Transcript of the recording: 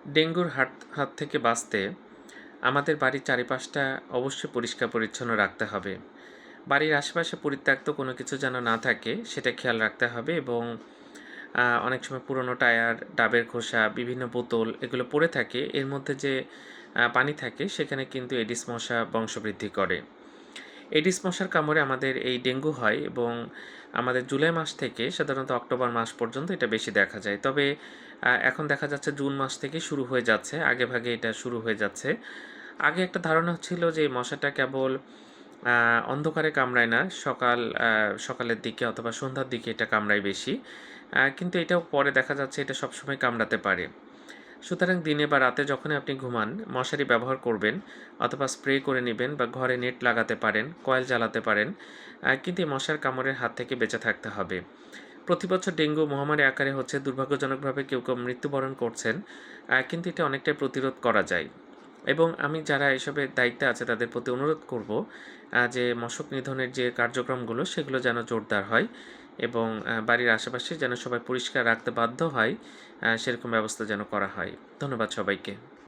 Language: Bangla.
ডেঙ্গুর হাত হাত থেকে বাঁচতে আমাদের বাড়ির চারিপাশটা অবশ্যই পরিষ্কার পরিচ্ছন্ন রাখতে হবে। বাড়ির আশেপাশে পরিত্যক্ত কোনো কিছু যেন না থাকে সেটা খেয়াল রাখতে হবে এবং অনেক সময় পুরনো টায়ার, ডাবের খোসা, বিভিন্ন বোতল এগুলো পড়ে থাকে। এর মধ্যে যে পানি থাকে সেখানে কিন্তু এডিস মশা বংশবৃদ্ধি করে। এডিস মশার কামড়ে আমাদের এই ডেঙ্গু হয় এবং আমাদের জুলাই মাস থেকে সাধারণত অক্টোবর মাস পর্যন্ত এটা বেশি দেখা যায়। তবে এখন দেখা যাচ্ছে জুন মাস থেকে শুরু হয়ে যাচ্ছে, আগেভাগে এটা শুরু হয়ে যাচ্ছে। আগে একটা ধারণা ছিল যে এই মশাটা কেবল অন্ধকারে কামড়ায় না, সকালের দিকে অথবা সন্ধ্যার দিকে এটা কামড়ায় বেশি। কিন্তু এটাও পরে দেখা যাচ্ছে এটা সবসময় কামড়াতে পারে। সুতরাং দিনে বা রাতে যখনই আপনি ঘুমান মশারি ব্যবহার করবেন অথবা স্প্রে করে নেবেন বা ঘরে নেট লাগাতে পারেন, কয়েল জ্বালাতে পারেন। কিন্তু এই মশার কামড়ের হাত থেকে বেঁচে থাকতে হবে। প্রতি বছর ডেঙ্গু মহামারী আকারে হচ্ছে, দুর্ভাগ্যজনকভাবে কেউ কেউ মৃত্যুবরণ করছেন। কিন্তু এটা অনেকটাই প্রতিরোধ করা যায়। এবং আমি যারা এসবের দায়িত্বে আছে তাদের প্রতি অনুরোধ করব যে মশক নিধনের যে কার্যক্রমগুলো সেগুলো যেন জোরদার হয় এবং বাড়ির আশেপাশে যেন সবাই পরিষ্কার রাখতে বাধ্য হয়, সেরকম ব্যবস্থা যেন করা হয়। ধন্যবাদ সবাইকে।